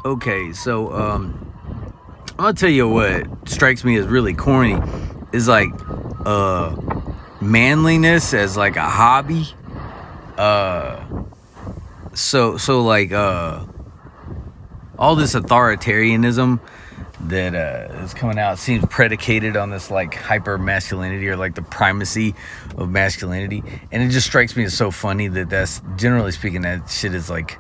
Okay, so I'll tell you what strikes me as really corny is like uh manliness as like a hobby. Uh so all this authoritarianism that is coming out seems predicated on this like hyper masculinity or like the primacy of masculinity, and it just strikes me as so funny that that's generally speaking that shit is like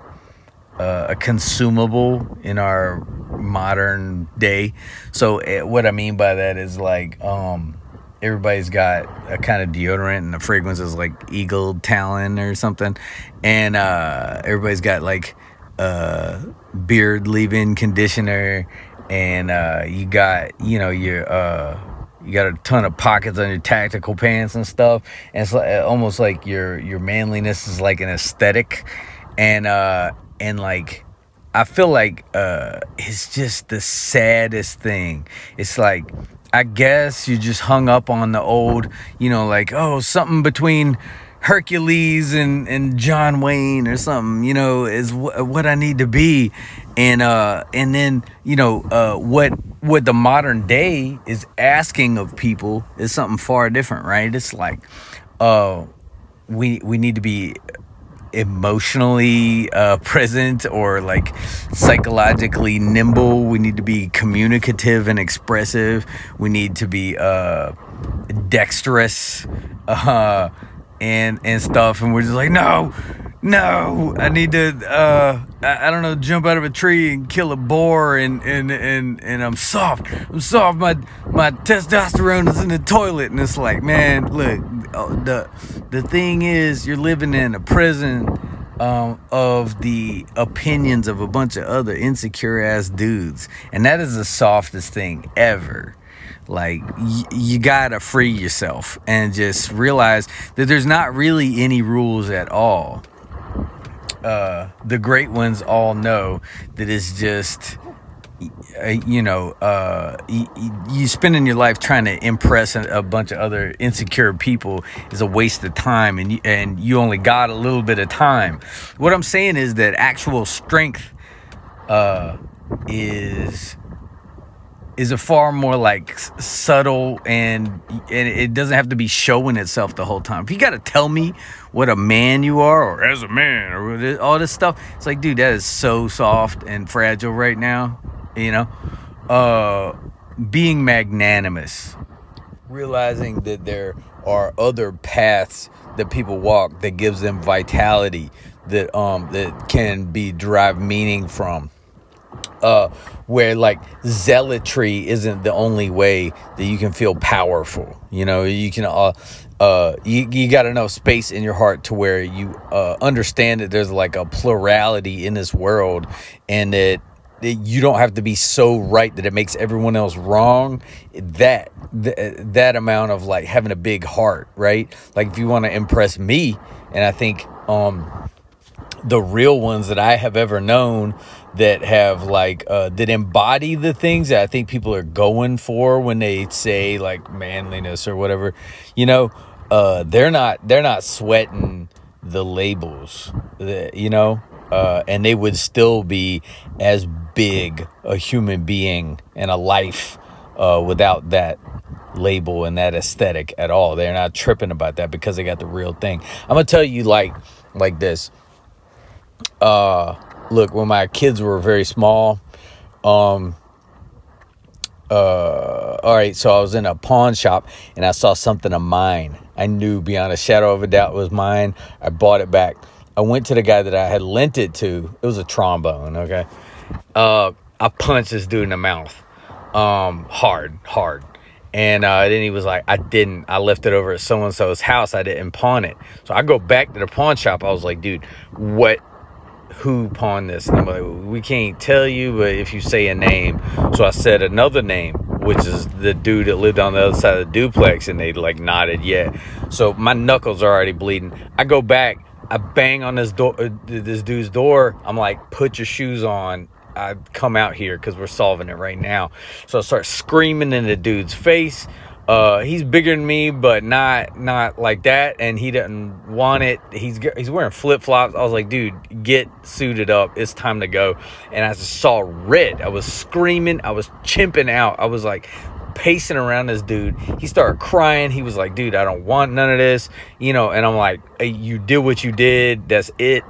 a consumable in our modern day. So what I mean by that is like everybody's got a kind of deodorant and the fragrance is like Eagle Talon or something, and everybody's got like beard leave-in conditioner, and you got a ton of pockets on your tactical pants and stuff, and it's like, almost like your manliness is like an aesthetic, and like I feel like it's just the saddest thing. It's like I guess you just hung up on the old, like, oh, something between Hercules and John Wayne or something, is what I need to be. And then, what the modern day is asking of people is something far different, right? It's like, we need to be emotionally present or like psychologically nimble. We need to be communicative and expressive. We need to be dexterous and stuff. And we're just like, no, I need to I don't know, jump out of a tree and kill a boar, and I'm soft. My testosterone is in the toilet. And it's like, man, look, the thing is, you're living in a prison of the opinions of a bunch of other insecure ass dudes, and that is the softest thing ever. Like, you gotta free yourself and just realize that there's not really any rules at all. The great ones all know that it's just, you spending your life trying to impress a bunch of other insecure people is a waste of time, and you only got a little bit of time. What I'm saying is that actual strength is a far more like subtle, and it doesn't have to be showing itself the whole time. If you got to tell me what a man you are, or as a man, or all this stuff, it's like, dude, that is so soft and fragile right now. Being magnanimous, realizing that there are other paths that people walk that gives them vitality, that can be derived meaning from. Where like zealotry isn't the only way that you can feel powerful. You can you got enough space in your heart to where you understand that there's like a plurality in this world, and that you don't have to be so right that it makes everyone else wrong. That amount of like having a big heart, right? Like, if you want to impress me, and I think the real ones that I have ever known that have like that embody the things that I think people are going for when they say like manliness or whatever, they're not sweating the labels, and they would still be as big a human being and a life without that label and that aesthetic at all. They're not tripping about that because they got the real thing. I'm gonna tell you like this. Look, when my kids were very small, all right, so I was in a pawn shop and I saw something of mine. I knew beyond a shadow of a doubt it was mine. I bought it back. I went to the guy that I had lent it to. It was a trombone, okay? I punched this dude in the mouth, hard. And then he was like, I left it over at so-and-so's house. I didn't pawn it. So I go back to the pawn shop. I was like, dude, who pawned this? And I'm like, we can't tell you, but if you say a name. So I said another name, which is the dude that lived on the other side of the duplex, and they like nodded, yeah. So my knuckles are already bleeding. I go back, I bang on this dude's door. I'm like, put your shoes on. I come out here because we're solving it right now. So I start screaming in the dude's face. He's bigger than me, but not like that, and he doesn't want it. He's wearing flip-flops. I was like, dude, get suited up. It's time to go. And I just saw red. I was screaming. I was chimping out. I was like pacing around this dude. He started crying. He was like, dude, I don't want none of this, and I'm like, hey, you did what you did. That's it.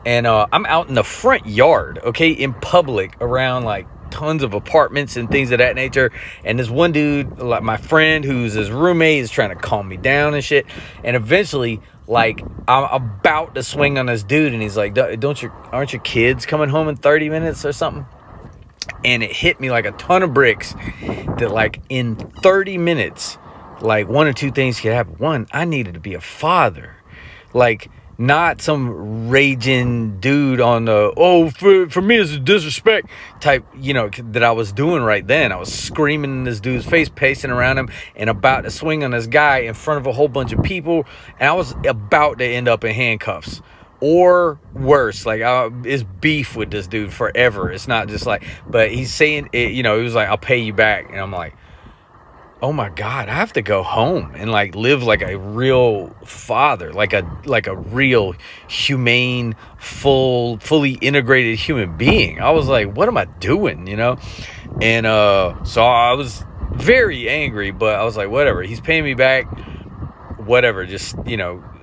And I'm out in the front yard, okay, in public, around like tons of apartments and things of that nature, and this one dude, like my friend who's his roommate, is trying to calm me down and shit. And eventually, like, I'm about to swing on this dude, and he's like, aren't your kids coming home in 30 minutes or something? And it hit me like a ton of bricks that, like, in 30 minutes, like, one or two things could happen. One, I needed to be a father, like, not some raging dude on the, for me it's a disrespect type, that I was doing right then. I was screaming in this dude's face, pacing around him, and about to swing on this guy in front of a whole bunch of people, and I was about to end up in handcuffs. Or worse, like, it's beef with this dude forever. It's not just like, but he's saying it, he was like, I'll pay you back. And I'm like, oh my God, I have to go home and like live like a real father, like a real humane, fully integrated human being. I was like, what am I doing? And so I was very angry, but I was like, whatever, he's paying me back, whatever, just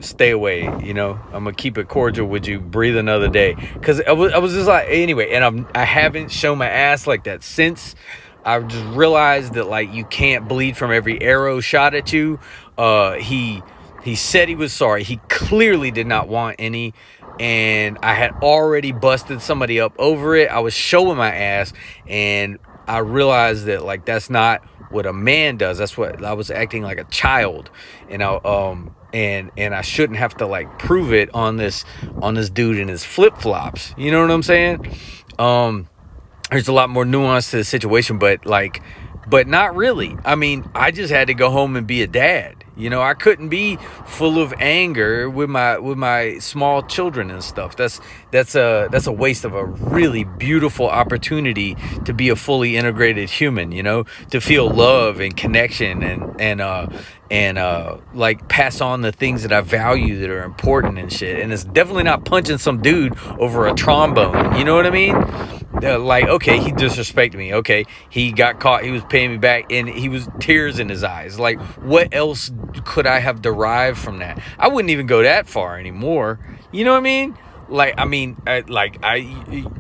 stay away. I'm gonna keep it cordial with you, breathe another day, because I was just like, anyway. And I haven't shown my ass like that since. I just realized that, like, you can't bleed from every arrow shot at you. He said he was sorry. He clearly did not want any, and I had already busted somebody up over it. I was showing my ass, and I realized that, like, that's not what a man does. That's what I was acting like a child, and I shouldn't have to, like, prove it on this dude in his flip-flops. You know what I'm saying? There's a lot more nuance to the situation, but not really. I mean, I just had to go home and be a dad. I couldn't be full of anger with my small children and stuff. That's a waste of a really beautiful opportunity to be a fully integrated human. To feel love and connection and like pass on the things that I value that are important and shit. And it's definitely not punching some dude over a trombone. You know what I mean? Like, okay, he disrespected me. Okay, he got caught. He was paying me back, and he was tears in his eyes. Like, what else could I have derived from that? I wouldn't even go that far anymore. You know what I mean?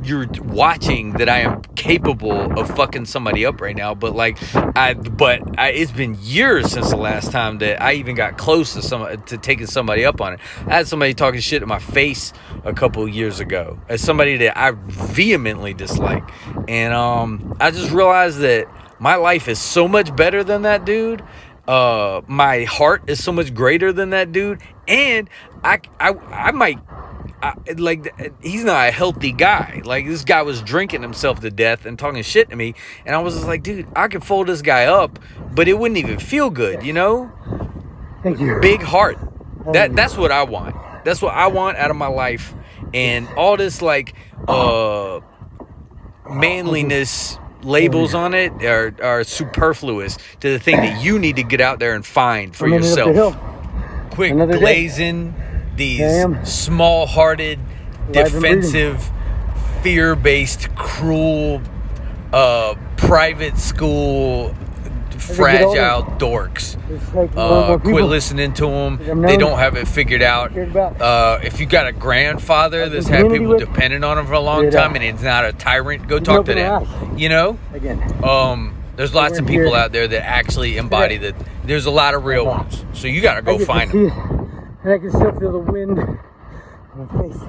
You're watching that I am capable of fucking somebody up right now, but it's been years since the last time that I even got close to taking somebody up on it. I had somebody talking shit in my face a couple of years ago as somebody that I vehemently dislike, and I just realized that my life is so much better than that dude. My heart is so much greater than that dude, and I might. He's not a healthy guy. Like, this guy was drinking himself to death and talking shit to me, and I was just like, dude, I could fold this guy up, but it wouldn't even feel good. Thank you. Big heart. That's what I want. That's what I want out of my life. And all this, like, manliness labels on it are superfluous to the thing that you need to get out there and find for yourself. Quit glazing these small-hearted, defensive, fear-based, cruel, private school, fragile dorks. Quit listening to them. They don't have it figured out. If you got a grandfather that's had people dependent on him for a long time and it's not a tyrant, go talk to them. There's lots of people out there that actually embody that. There's a lot of real ones, so you gotta go find them. And I can still feel the wind on my face,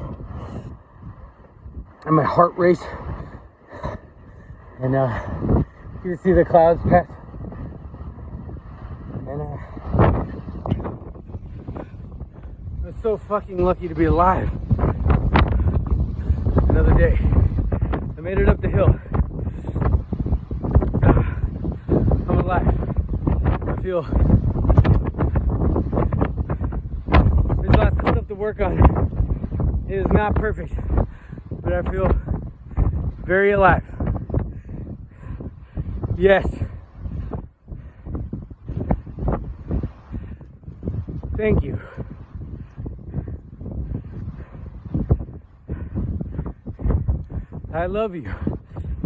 and my heart race, and you can see the clouds pass, and I'm so fucking lucky to be alive. Another day. I made it up the hill. I'm alive. I feel there's lots of stuff to work on. It is not perfect, but I feel very alive. Yes. Thank you. I love you.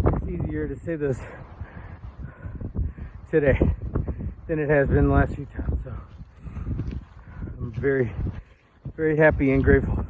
It's easier to say this today than it has been the last few times. So I'm very, very happy and grateful.